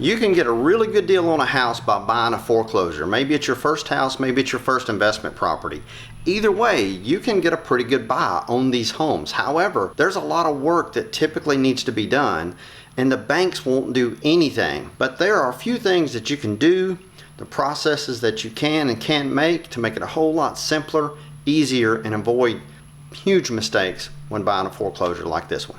You can get a really good deal on a house by buying a foreclosure. Maybe it's your first house, maybe it's your first investment property. Either way, you can get a pretty good buy on these homes. However, there's a lot of work that typically needs to be done, and the banks won't do anything. But there are a few things that you can do, the processes that you can and can't make to make it a whole lot simpler, easier, and avoid huge mistakes when buying a foreclosure like this one.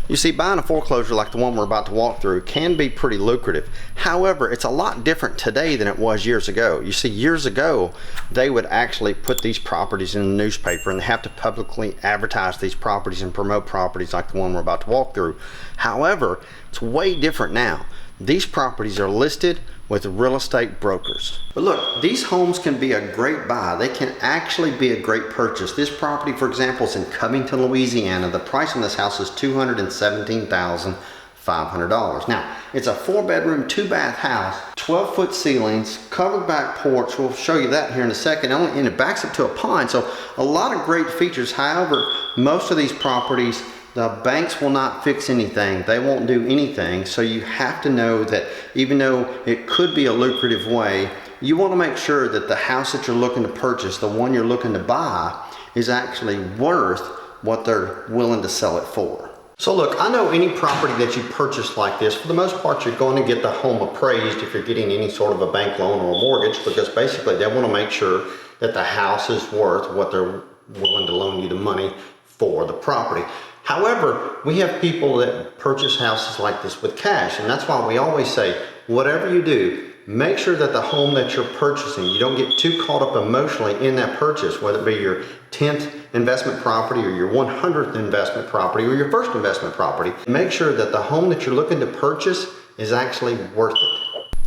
You see, buying a foreclosure like the one we're about to walk through can be pretty lucrative. However, it's a lot different today than it was years ago. You see, years ago, they would actually put these properties in the newspaper, and they have to publicly advertise these properties and promote properties like the one we're about to walk through. However, it's way different now. These properties are listed with real estate brokers. But look, these homes can be a great buy. They can actually be a great purchase. This property, for example, is in Covington, Louisiana. The price on this house is $217,500. Now, it's a 4-bedroom, 2-bath house, 12-foot ceilings, covered back porch. We'll show you that here in a second. And it backs up to a pond, so a lot of great features. However, most of these properties, the banks will not fix anything. They won't do anything. So you have to know that even though it could be a lucrative way, you want to make sure that the house that you're looking to purchase, the one you're looking to buy, is actually worth what they're willing to sell it for. So look, I know any property that you purchase like this, for the most part, you're going to get the home appraised if you're getting any sort of a bank loan or a mortgage, because basically they want to make sure that the house is worth what they're willing to loan you the money for the property. However, we have people that purchase houses like this with cash, and that's why we always say, whatever you do, make sure that the home that you're purchasing, you don't get too caught up emotionally in that purchase, whether it be your 10th investment property or your 100th investment property or your first investment property. Make sure that the home that you're looking to purchase is actually worth it.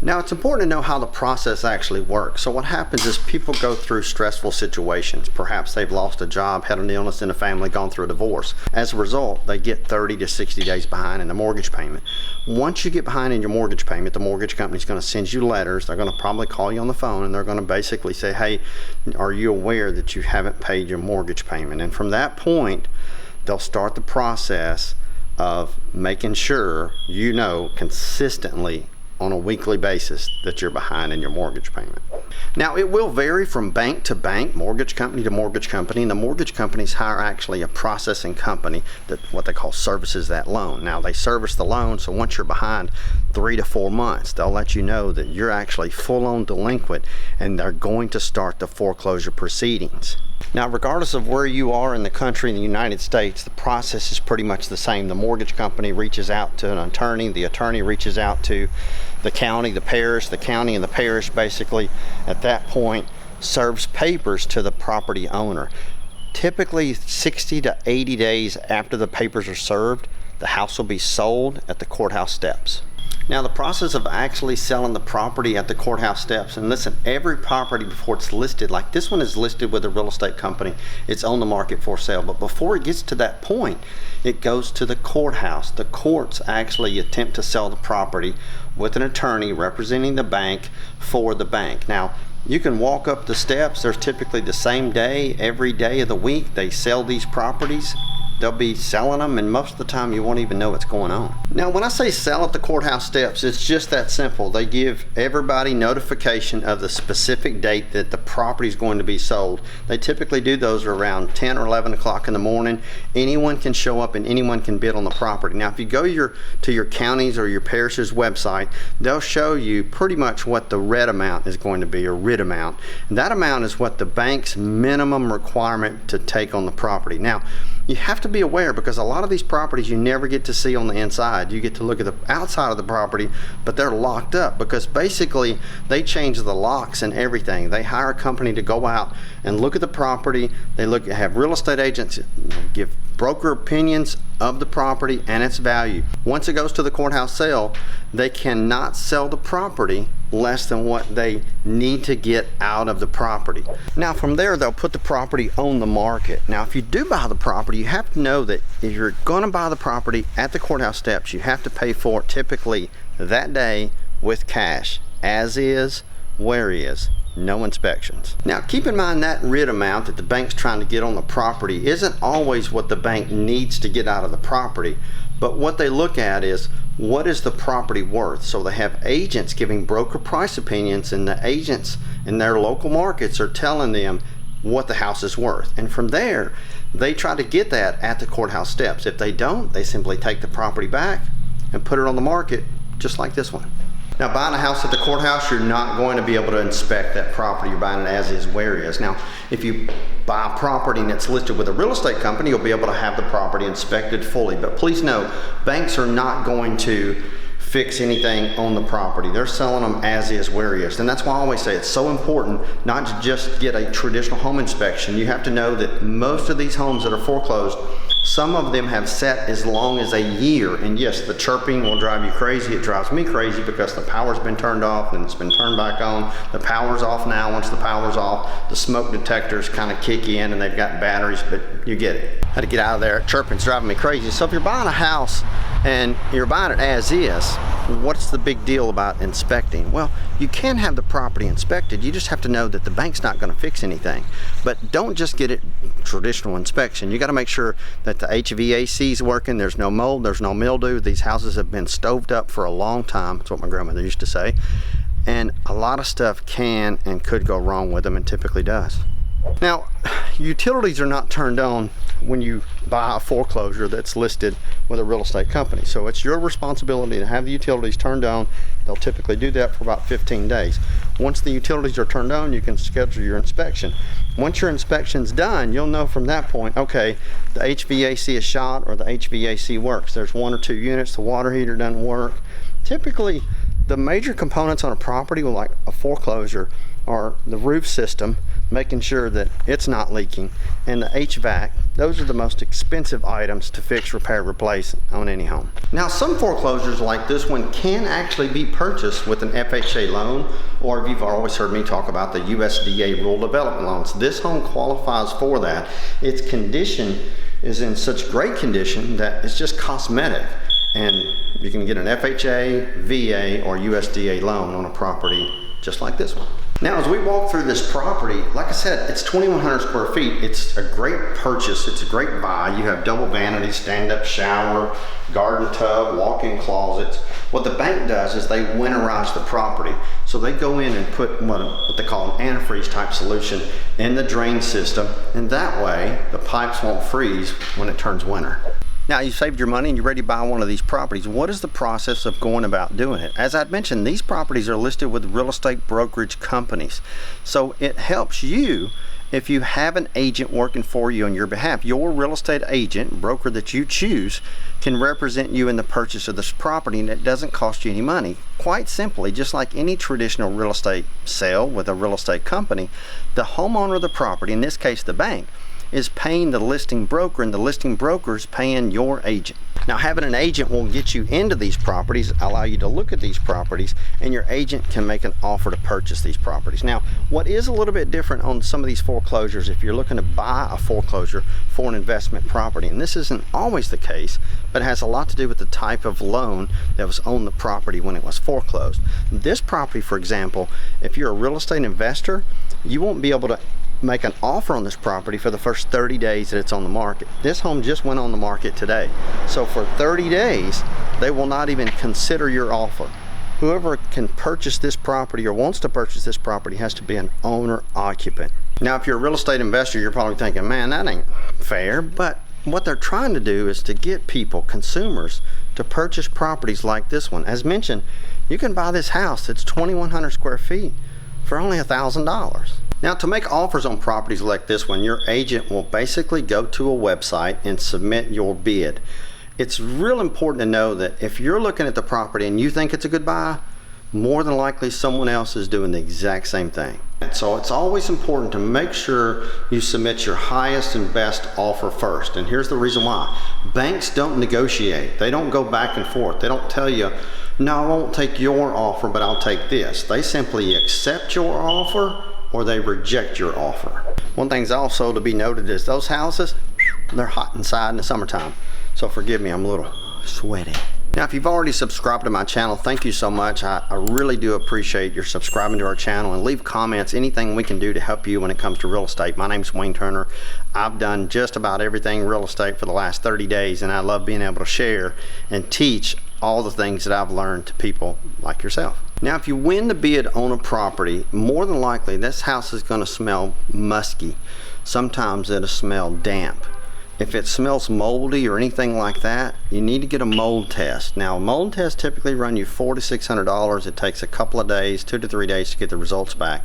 Now, it's important to know how the process actually works. So what happens is people go through stressful situations. Perhaps they've lost a job, had an illness in the family, gone through a divorce. As a result, they get 30 to 60 days behind in the mortgage payment. Once you get behind in your mortgage payment, the mortgage company's going to send you letters. They're going to probably call you on the phone, and they're going to basically say, hey, are you aware that you haven't paid your mortgage payment? And from that point, they'll start the process of making sure you know consistently on a weekly basis that you're behind in your mortgage payment. Now, it will vary from bank to bank, mortgage company to mortgage company, and the mortgage companies hire actually a processing company that what they call services that loan. Now, they service the loan, so once you're behind 3 to 4 months, they'll let you know that you're actually full-on delinquent, and they're going to start the foreclosure proceedings. Now, regardless of where you are in the country, in the United States, the process is pretty much the same. The mortgage company reaches out to an attorney, the attorney reaches out to the county, the parish, the county and the parish basically at that point serves papers to the property owner. Typically 60 to 80 days after the papers are served, the house will be sold at the courthouse steps. Now, the process of actually selling the property at the courthouse steps, and listen, every property before it's listed, like this one is listed with a real estate company, it's on the market for sale, but before it gets to that point, it goes to the courthouse. The courts actually attempt to sell the property with an attorney representing the bank for the bank. Now, you can walk up the steps. There's typically the same day, every day of the week, they sell these properties. They'll be selling them, and most of the time you won't even know what's going on. Now, when I say sell at the courthouse steps, it's just that simple. They give everybody notification of the specific date that the property is going to be sold. They typically do those around 10 or 11 o'clock in the morning. Anyone can show up and anyone can bid on the property. Now, if you go to your county's or your parish's website, they'll show you pretty much what the red amount is going to be, or RID amount. And that amount is what the bank's minimum requirement to take on the property. Now, you have to be aware, because a lot of these properties you never get to see on the inside. You get to look at the outside of the property, but they're locked up because basically they change the locks and everything. They hire a company to go out and look at the property. They have real estate agents give broker opinions of the property and its value. Once it goes to the courthouse sale, they cannot sell the property less than what they need to get out of the property. Now, from there, they'll put the property on the market. Now, if you do buy the property, you have to know that if you're going to buy the property at the courthouse steps, you have to pay for it typically that day with cash, as is, where is. No inspections. Now, keep in mind that RID amount that the bank's trying to get on the property isn't always what the bank needs to get out of the property, But what they look at is, what is the property worth? So they have agents giving broker price opinions, and the agents in their local markets are telling them what the house is worth. And from there, they try to get that at the courthouse steps. If they don't, they simply take the property back and put it on the market, just like this one. Now, buying a house at the courthouse, you're not going to be able to inspect that property. You're buying it as is, where it is. Now, if you buy a property and it's listed with a real estate company, you'll be able to have the property inspected fully. But please know, banks are not going to fix anything on the property. They're selling them as is, where is. And that's why I always say it's so important not to just get a traditional home inspection. You have to know that most of these homes that are foreclosed, some of them have sat as long as a year. And yes, the chirping will drive you crazy. It drives me crazy because the power's been turned off and it's been turned back on. The power's off now. Once the power's off, the smoke detectors kind of kick in and they've got batteries, but you get it. Had to get out of there. Chirping's driving me crazy. So if you're buying a house and you're buying it as is, what's the big deal about inspecting? Well, you can have the property inspected. You just have to know that the bank's not going to fix anything. But don't just get it traditional inspection. You got to make sure that the HVAC is working. There's no mold, there's no mildew. These houses have been stoved up for a long time. That's what my grandmother used to say. And a lot of stuff can and could go wrong with them, and typically does. Now, utilities are not turned on when you buy a foreclosure that's listed with a real estate company. So it's your responsibility to have the utilities turned on. They'll typically do that for about 15 days. Once the utilities are turned on, you can schedule your inspection. Once your inspection's done, you'll know from that point, okay, the HVAC is shot or the HVAC works. There's 1 or 2 units, the water heater doesn't work. Typically, the major components on a property with like a foreclosure are the roof system, making sure that it's not leaking, and the HVAC. Those are the most expensive items to fix, repair, replace on any home. Now, some foreclosures like this one can actually be purchased with an FHA loan, or if you've always heard me talk about the USDA rural development loans. This home qualifies for that. Its condition is in such great condition that it's just cosmetic, and you can get an FHA, VA, or USDA loan on a property just like this one. Now, as we walk through this property, like I said, it's 2,100 square feet. It's a great purchase. It's a great buy. You have double vanity, stand-up shower, garden tub, walk-in closets. What the bank does is they winterize the property. So they go in and put what they call an antifreeze type solution in the drain system, and that way the pipes won't freeze when it turns winter. Now, you saved your money and you're ready to buy one of these properties. What is the process of going about doing it? As I'd mentioned, these properties are listed with real estate brokerage companies. So it helps you if you have an agent working for you on your behalf. Your real estate agent, broker that you choose, can represent you in the purchase of this property, and it doesn't cost you any money. Quite simply, just like any traditional real estate sale with a real estate company, the homeowner of the property, in this case the bank, is paying the listing broker, and the listing broker is paying your agent. Now, having an agent will get you into these properties, allow you to look at these properties, and your agent can make an offer to purchase these properties. Now, what is a little bit different on some of these foreclosures, if you're looking to buy a foreclosure for an investment property, and this isn't always the case, but it has a lot to do with the type of loan that was on the property when it was foreclosed. This property, for example, if you're a real estate investor, you won't be able to make an offer on this property for the first 30 days that it's on the market. This home just went on the market today. So for 30 days, they will not even consider your offer. Whoever can purchase this property or wants to purchase this property has to be an owner occupant. Now, if you're a real estate investor, you're probably thinking, man, that ain't fair. But what they're trying to do is to get people, consumers, to purchase properties like this one. As mentioned, you can buy this house that's 2,100 square feet for only $1,000. Now, to make offers on properties like this one, your agent will basically go to a website and submit your bid. It's real important to know that if you're looking at the property and you think it's a good buy, more than likely someone else is doing the exact same thing. And so it's always important to make sure you submit your highest and best offer first. And here's the reason why. Banks don't negotiate. They don't go back and forth. They don't tell you, no, I won't take your offer, but I'll take this. They simply accept your offer or they reject your offer. One thing's also to be noted is those houses, they're hot inside in the summertime. So forgive me, I'm a little sweaty. Now, if you've already subscribed to my channel, thank you so much. I really do appreciate your subscribing to our channel, and leave comments, anything we can do to help you when it comes to real estate. My name's Wayne Turner. I've done just about everything real estate for the last 30 days, and I love being able to share and teach all the things that I've learned to people like yourself. Now, if you win the bid on a property, more than likely this house is going to smell musky. Sometimes it'll smell damp. If it smells moldy or anything like that, you need to get a mold test. Now, a mold test typically run you $400 to $600. It takes a couple of days, 2 to 3 days to get the results back.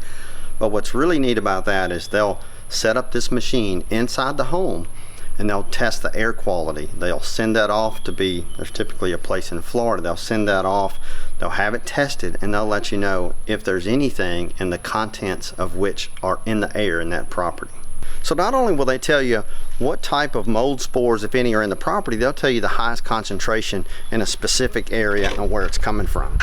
But what's really neat about that is they'll set up this machine inside the home and they'll test the air quality. They'll send that off to be, there's typically a place in Florida, they'll send that off, they'll have it tested, and they'll let you know if there's anything in the contents of which are in the air in that property. So not only will they tell you what type of mold spores, if any, are in the property, they'll tell you the highest concentration in a specific area and where it's coming from.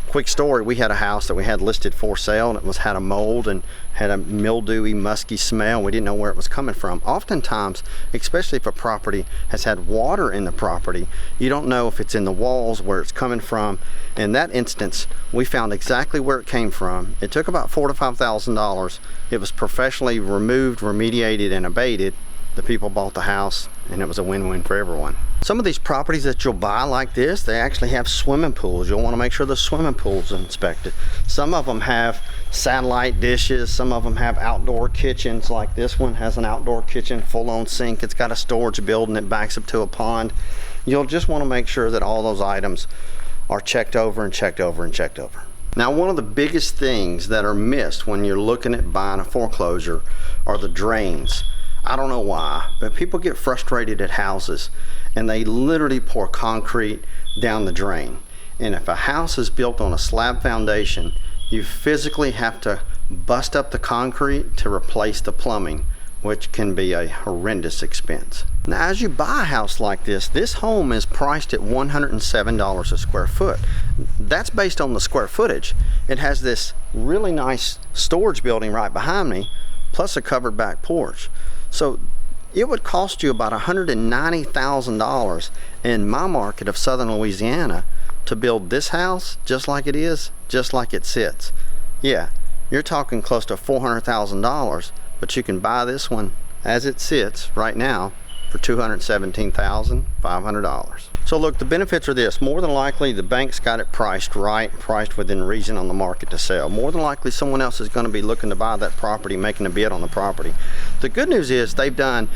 Quick story, we had a house that we had listed for sale, and it had a mold and had a mildewy, musky smell. We didn't know where it was coming from. Oftentimes, especially if a property has had water in the property, you don't know if it's in the walls, where it's coming from. In that instance, we found exactly where it came from. It took about $4,000 to $5,000. It was professionally removed, remediated, and abated. The people bought the house, and it was a win-win for everyone. Some of these properties that you'll buy like this, they actually have swimming pools. You'll want to make sure the swimming pool's inspected. Some of them have satellite dishes. Some of them have outdoor kitchens. Like this one has an outdoor kitchen, full-on sink. It's got a storage building that backs up to a pond. You'll just want to make sure that all those items are checked over and checked over and checked over. Now, one of the biggest things that are missed when you're looking at buying a foreclosure are the drains. I don't know why, but people get frustrated at houses and they literally pour concrete down the drain. And if a house is built on a slab foundation, you physically have to bust up the concrete to replace the plumbing, which can be a horrendous expense. Now, as you buy a house like this home is priced at $107 a square foot. That's based on the square footage. It has this really nice storage building right behind me, plus a covered back porch. So it would cost you about $190,000 in my market of Southern Louisiana to build this house just like it is, just like it sits. Yeah, you're talking close to $400,000, but you can buy this one as it sits right now for $217,500. So look, the benefits are this. More than likely, the bank's got it priced right, priced within reason on the market to sell. More than likely, someone else is going to be looking to buy that property, making a bid on the property. The good news is they've done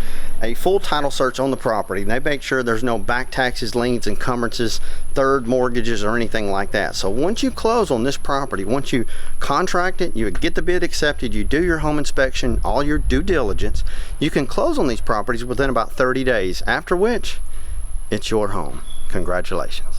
a full title search on the property. They make sure there's no back taxes, liens, encumbrances, third mortgages, or anything like that. So once you close on this property, once you contract it, you get the bid accepted, you do your home inspection, all your due diligence, you can close on these properties within about 30 days, after which it's your home. Congratulations.